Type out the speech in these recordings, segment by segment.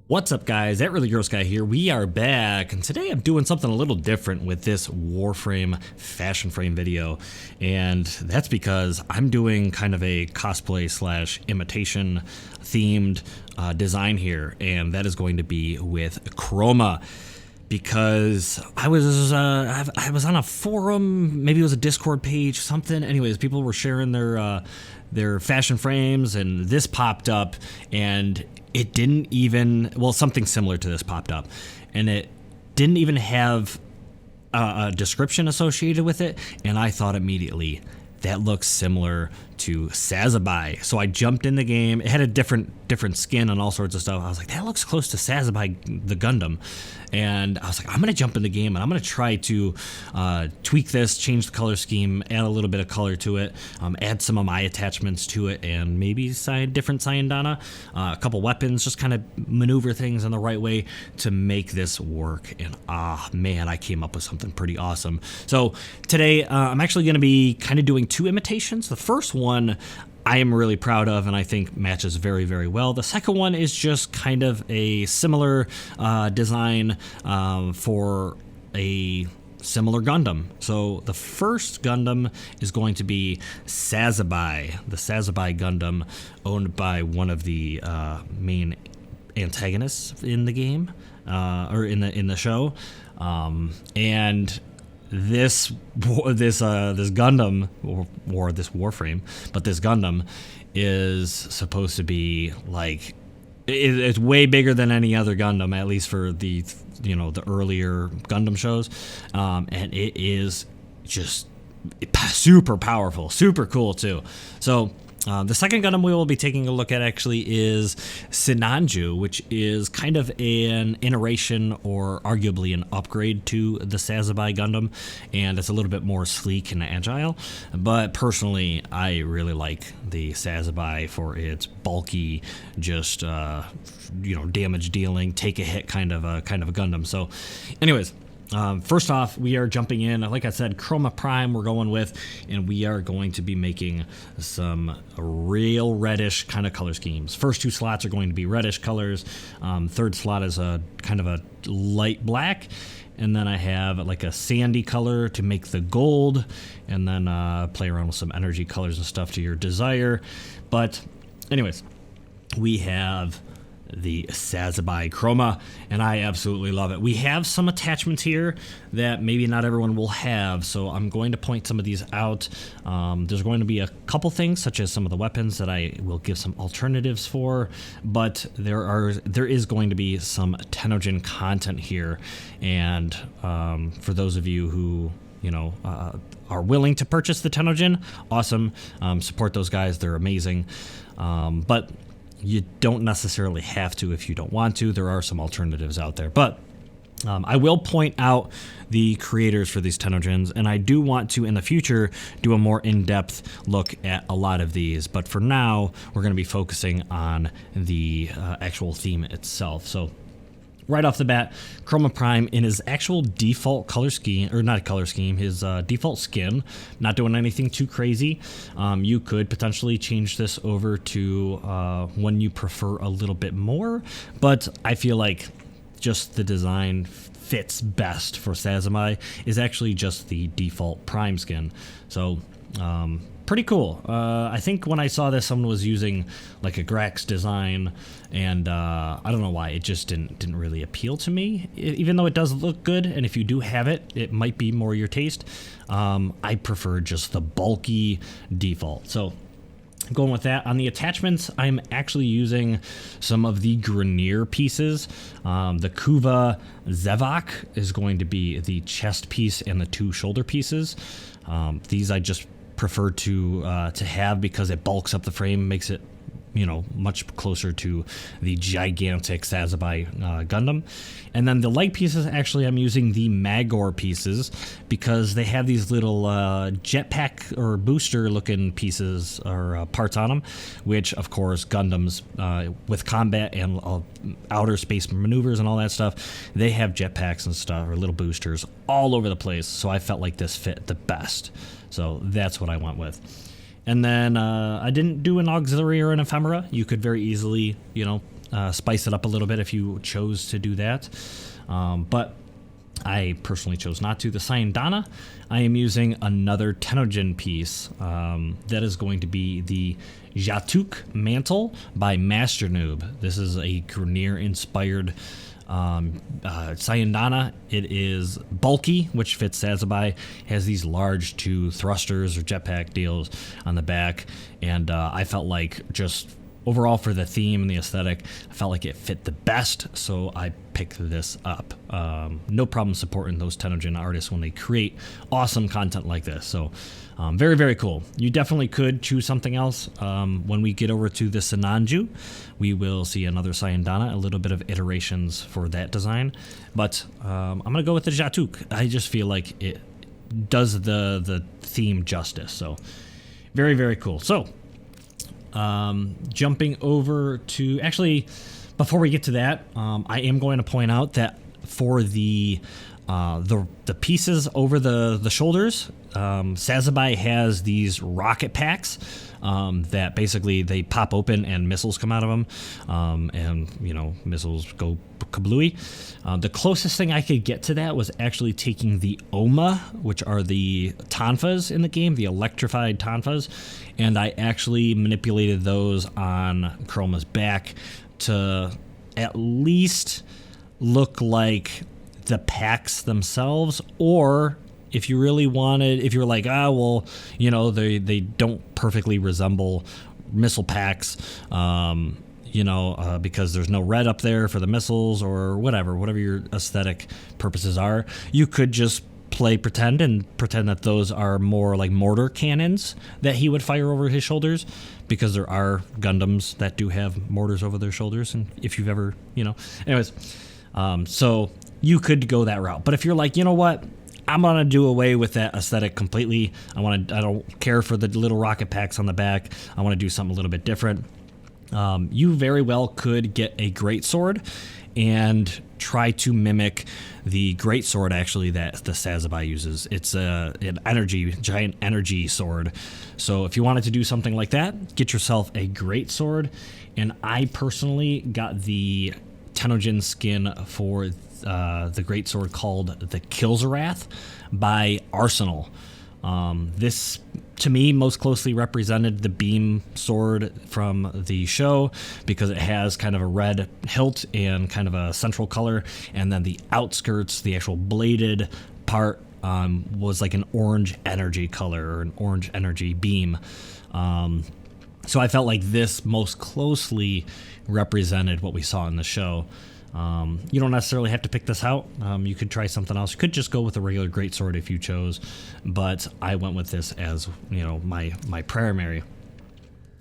What's up, guys? That Really Gross Guy here. We are back, and today I'm doing something a little different with this Warframe fashion frame video, and that's because I'm doing kind of a cosplay slash imitation themed design here, and that is going to be with Chroma. Because I was on a forum, maybe it was a Discord page, something. Anyways, people were sharing their fashion frames, and this popped up, and it didn't even, well, something similar to this popped up, and it didn't even have a description associated with it, and I thought immediately, that looks similar to Sazabi. So I jumped in the game. It had a different skin and all sorts of stuff. I was like, that looks close to Sazabi, the Gundam. And I was like, I'm going to jump in the game and I'm going to try to tweak this, change the color scheme, add a little bit of color to it, add some of my attachments to it, and maybe different Sayandana, a couple weapons, just kind of maneuver things in the right way to make this work. And man, I came up with something pretty awesome. So today I'm actually going to be kind of doing two imitations. The first one I am really proud of and I think matches very, very well. The second one is just kind of a similar design for a similar Gundam. So the first Gundam is going to be Sazabi, the Sazabi Gundam, owned by one of the main antagonists in the game, or in the show, and this Gundam or this Warframe, but this Gundam is supposed to be like it's way bigger than any other Gundam, at least for the the earlier Gundam shows, and it is just super powerful, super cool too. So the second Gundam we will be taking a look at actually is Sinanju, which is kind of an iteration or arguably an upgrade to the Sazabi Gundam, and it's a little bit more sleek and agile. But personally, I really like the Sazabi for its bulky, just damage dealing, take a hit kind of a Gundam. So, anyways. First off, we are jumping in, like I said, Chroma Prime we're going with, and we are going to be making some real reddish kind of color schemes. First two slots are going to be reddish colors. Third slot is a kind of a light black, and then I have like a sandy color to make the gold, and then play around with some energy colors and stuff to your desire. But anyways, we have the Sazabi Chroma, and I absolutely love it. We have some attachments here that maybe not everyone will have, so I'm going to point some of these out. There's going to be a couple things, such as some of the weapons that I will give some alternatives for, but there is going to be some Tennogen content here, and for those of you who are willing to purchase the Tennogen, awesome. Support those guys, they're amazing. But you don't necessarily have to if you don't want to. There are some alternatives out there. But I will point out the creators for these Tennogens, and I do want to, in the future, do a more in-depth look at a lot of these. But for now, we're going to be focusing on the actual theme itself. So right off the bat, Chroma Prime in his actual default color scheme, or not color scheme, his default skin, not doing anything too crazy. You could potentially change this over to one you prefer a little bit more, but I feel like just the design fits best for Sazabi is actually just the default Prime skin. So pretty cool. I think when I saw this, someone was using like a Grax design, and I don't know why, it just didn't really appeal to me, even though it does look good, and if you do have it, it might be more your taste. I prefer just the bulky default. So going with that. On the attachments, I'm actually using some of the Grenier pieces. The Kuva Zevak is going to be the chest piece and the two shoulder pieces. These I just prefer to have because it bulks up the frame, makes it much closer to the gigantic Sazabi Gundam. And then the light pieces, actually I'm using the Magor pieces because they have these little jetpack or booster looking pieces or parts on them, which of course Gundams with combat and outer space maneuvers and all that stuff, they have jetpacks and stuff or little boosters all over the place. So I felt like this fit the best. So that's what I went with. And then I didn't do an auxiliary or an ephemera. You could very easily, spice it up a little bit if you chose to do that. But I personally chose not to. The Sayandana, I am using another Tennogen piece. That is going to be the Jatuk Mantle by Master Noob. This is a Grineer-inspired Sayandana. It is bulky, which fits Sazabi. Has these large 2 thrusters or jetpack deals on the back, and I felt like just overall for the theme and the aesthetic, I felt like it fit the best, so I picked this up. No problem supporting those Tennogen artists when they create awesome content like this. So very, very cool. You definitely could choose something else. When we get over to the Sinanju, we will see another Sayandana, a little bit of iterations for that design. But I'm going to go with the Jatuk. I just feel like it does the theme justice. So very, very cool. So jumping over to, actually, before we get to that, I am going to point out that for the pieces over the shoulders, Sazabi has these rocket packs that basically they pop open and missiles come out of them, and you know, missiles go kablooey. The closest thing I could get to that was actually taking the Oma, which are the Tonfas in the game, the electrified Tonfas, and I actually manipulated those on Chroma's back to at least look like the packs themselves, or if you really wanted, if you were like, well, you know, they don't perfectly resemble missile packs, because there's no red up there for the missiles or whatever your aesthetic purposes are, you could just pretend that those are more like mortar cannons that he would fire over his shoulders, because there are Gundams that do have mortars over their shoulders, and if you've ever, anyways, so you could go that route. But if you're like, you know what, I'm gonna do away with that aesthetic completely, I don't care for the little rocket packs on the back, I want to do something a little bit different, you very well could get a greatsword and try to mimic the greatsword actually that the Sazabi uses. It's an giant energy sword. So if you wanted to do something like that, get yourself a greatsword. And I personally got the Tennogen skin for the greatsword called the Kilzarath by Arsenal. This, to me, most closely represented the beam sword from the show, because it has kind of a red hilt and kind of a central color, and then the outskirts, the actual bladed part, was like an orange energy color, or an orange energy beam. So I felt like this most closely represented what we saw in the show. You don't necessarily have to pick this out. You could try something else. You could just go with a regular greatsword if you chose, but I went with this as, my primary.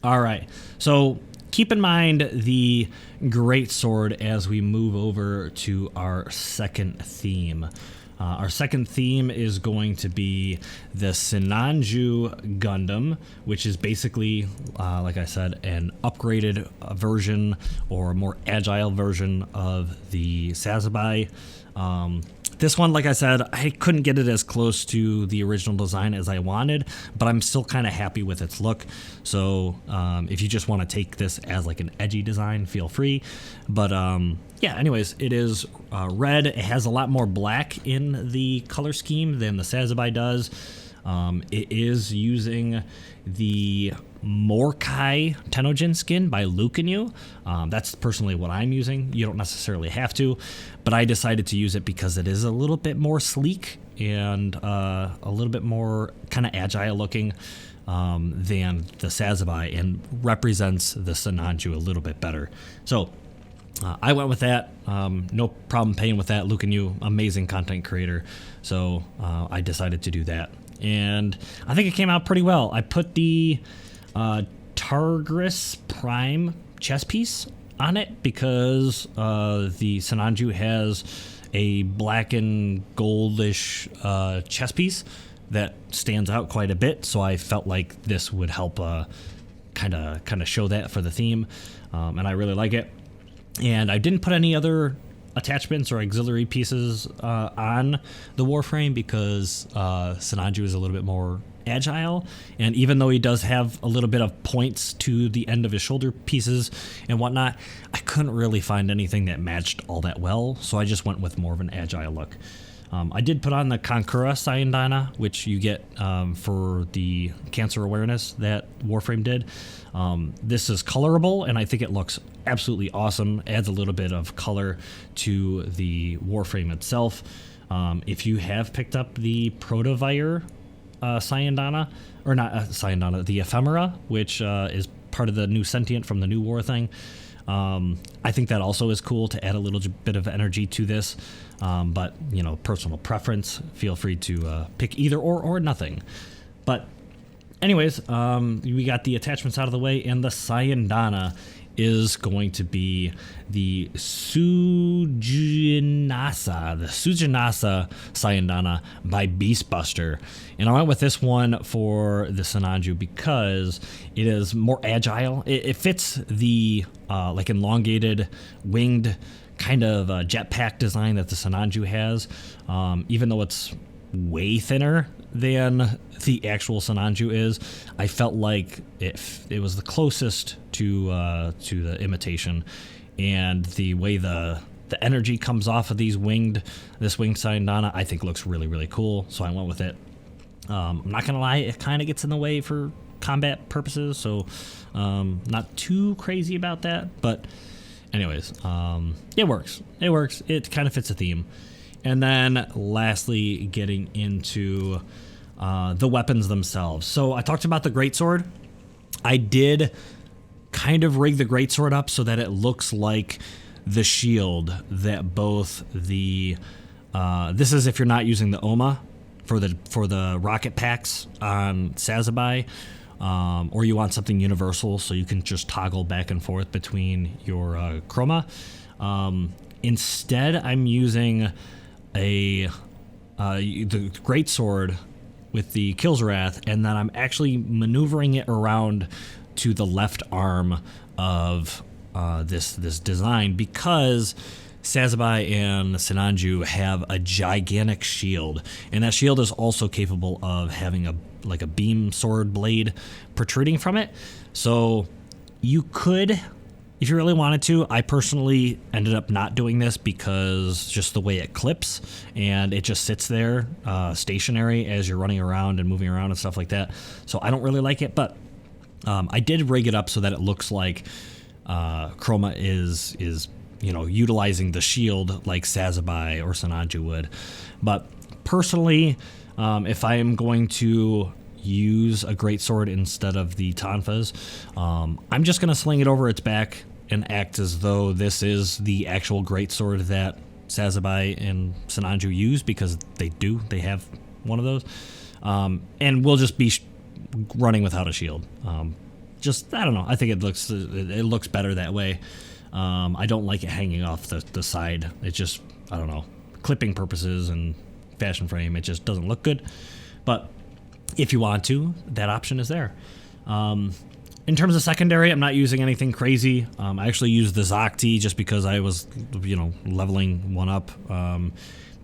All right, so keep in mind the greatsword as we move over to our second theme. Our second theme is going to be the Sinanju Gundam, which is basically, like I said, an upgraded version or more agile version of the Sazabi. This one, like I said, I couldn't get it as close to the original design as I wanted, but I'm still kind of happy with its look. So if you just want to take this as like an edgy design, feel free. But yeah, anyways, it is red. It has a lot more black in the color scheme than the Sazabi does. It is using the Morkai Tennogen skin by Lucanyu. That's personally what I'm using. You don't necessarily have to, but I decided to use it because it is a little bit more sleek and a little bit more kind of agile looking than the Sazabi, and represents the Sinanju a little bit better. So I went with that. No problem paying with that. Lucanyu, amazing content creator. So I decided to do that. And I think it came out pretty well. I put the Targris Prime chess piece on it because the Sinanju has a black and goldish chess piece that stands out quite a bit. So I felt like this would help kind of show that for the theme, and I really like it. And I didn't put any other attachments or auxiliary pieces on the Warframe because Sinanju is a little bit more agile, and even though he does have a little bit of points to the end of his shoulder pieces and whatnot, I couldn't really find anything that matched all that well, so I just went with more of an agile look. I did put on the Kankura Sayandana, which you get for the cancer awareness that Warframe did. This is colorable, and I think it looks absolutely awesome. Adds a little bit of color to the Warframe itself. If you have picked up the Protovire Sayandana, or not Sayandana, the Ephemera, which is part of the new sentient from the new war thing, I think that also is cool to add a little bit of energy to this. But, you know, personal preference, feel free to pick either or nothing. But anyways, we got the attachments out of the way, and the Sayandana is going to be the Sujinasa Sayandana by Beastbuster. And I went with this one for the Sinanju because it is more agile. It fits the like elongated winged kind of jetpack design that the Sinanju has, even though it's way thinner than the actual Sinanju is. I felt like it was the closest to the imitation, and the way the energy comes off of this winged Sayandana, I think looks really, really cool, so I went with it. I'm not gonna lie, it kind of gets in the way for combat purposes, so not too crazy about that, but anyways, it works. It kind of fits the theme. And then lastly, getting into the weapons themselves. So I talked about the greatsword. I did kind of rig the greatsword up so that it looks like the shield that both the this is if you're not using the OMA for the rocket packs on Sazabi, or you want something universal so you can just toggle back and forth between your Chroma. Instead, I'm using the greatsword with the Killswrath, and then I'm actually maneuvering it around to the left arm of this design because Sazabi and Sinanju have a gigantic shield, and that shield is also capable of having a beam sword blade protruding from it. So you could, if you really wanted to. I personally ended up not doing this because just the way it clips and it just sits there stationary as you're running around and moving around and stuff like that. So I don't really like it, but I did rig it up so that it looks like Chroma is utilizing the shield like Sazabi or Sinanju would. But personally, if I am going to use a greatsword instead of the Tonfas, I'm just going to sling it over its back and act as though this is the actual greatsword that Sazabi and Sinanju use, because they have one of those, and we'll just be running without a shield. I don't know, I think it looks better that way. I don't like it hanging off the side. It just, I don't know, clipping purposes and fashion frame, it just doesn't look good. But if you want to, that option is there. In terms of secondary, I'm not using anything crazy. I actually used the Zakti just because I was, leveling one up.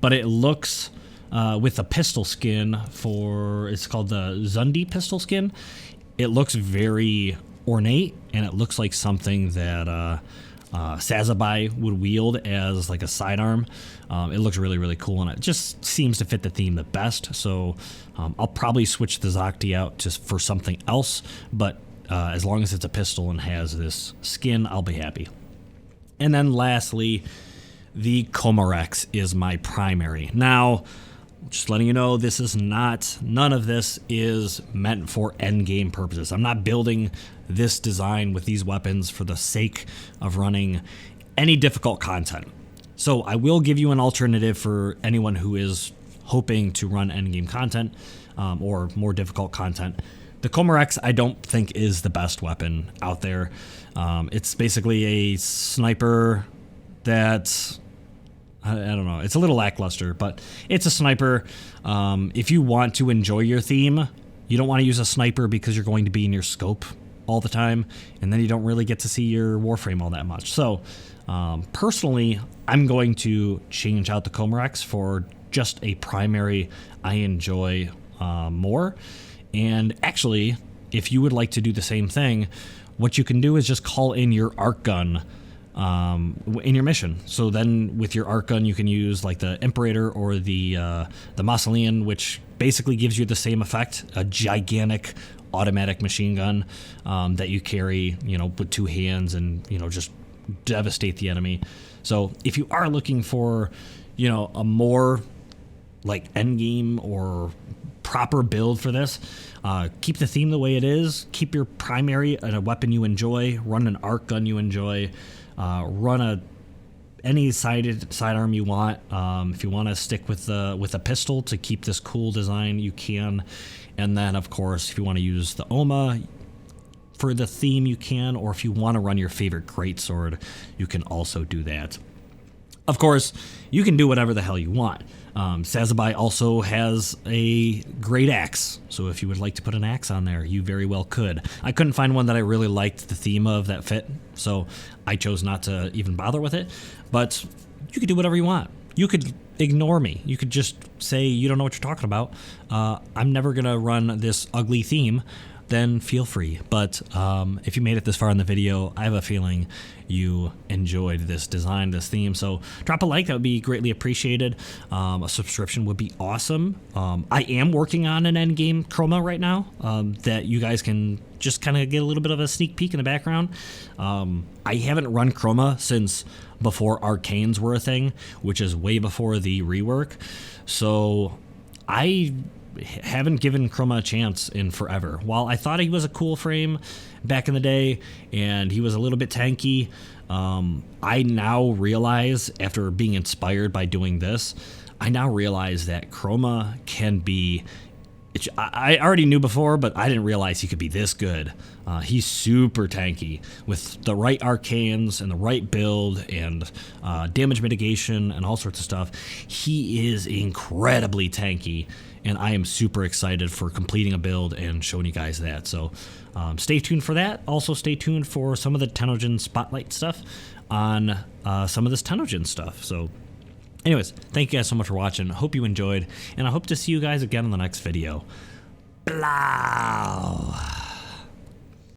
But it looks, with the pistol skin it's called the Zundi pistol skin. It looks very ornate, and it looks like something that Sazabi would wield as like a sidearm. It looks really, really cool, and it just seems to fit the theme the best. So I'll probably switch the Zakti out just for something else, but as long as it's a pistol and has this skin, I'll be happy. And then lastly, the Comorex is my primary. Now, just letting you know, none of this is meant for endgame purposes. I'm not building this design with these weapons for the sake of running any difficult content. So I will give you an alternative for anyone who is hoping to run endgame content or more difficult content. The Comorex, I don't think, is the best weapon out there. It's basically a sniper that's, I don't know, it's a little lackluster, but it's a sniper. If you want to enjoy your theme, you don't want to use a sniper because you're going to be in your scope all the time, and then you don't really get to see your Warframe all that much. So personally, I'm going to change out the Comorex for just a primary I enjoy more. And actually, if you would like to do the same thing, what you can do is just call in your arc gun in your mission. So then with your arc gun, you can use like the Imperator or the Mausolean, which basically gives you the same effect, a gigantic automatic machine gun that you carry, with 2 hands and, just devastate the enemy. So if you are looking for, a more like endgame or proper build for this, keep the theme the way it is. Keep your primary a weapon you enjoy. Run an arc gun you enjoy. Run any sidearm you want. If you want to stick with a pistol to keep this cool design, you can. And then, of course, if you want to use the OMA for the theme, you can. Or if you want to run your favorite greatsword, you can also do that. Of course, you can do whatever the hell you want. Sazabi also has a great axe, so if you would like to put an axe on there, you very well could. I couldn't find one that I really liked the theme of that fit, so I chose not to even bother with it. But you could do whatever you want. You could ignore me. You could just say you don't know what you're talking about. I'm never going to run this ugly theme. Then feel free. But if you made it this far in the video, I have a feeling you enjoyed this design, this theme. So drop a like, that would be greatly appreciated. A subscription would be awesome. I am working on an endgame Chroma right now that you guys can just kind of get a little bit of a sneak peek in the background. I haven't run Chroma since before Arcanes were a thing, which is way before the rework. So I haven't given Chroma a chance in forever. While I thought he was a cool frame back in the day and he was a little bit tanky, I now realize, after being inspired by doing this, I now realize that Chroma can be... I already knew before, but I didn't realize he could be this good. He's super tanky with the right arcanes and the right build and damage mitigation and all sorts of stuff. He is incredibly tanky, and I am super excited for completing a build and showing you guys that. So stay tuned for that. Also stay tuned for some of the Tennogen Spotlight stuff on some of this Tennogen stuff. So anyways, thank you guys so much for watching. Hope you enjoyed, and I hope to see you guys again in the next video. Blah.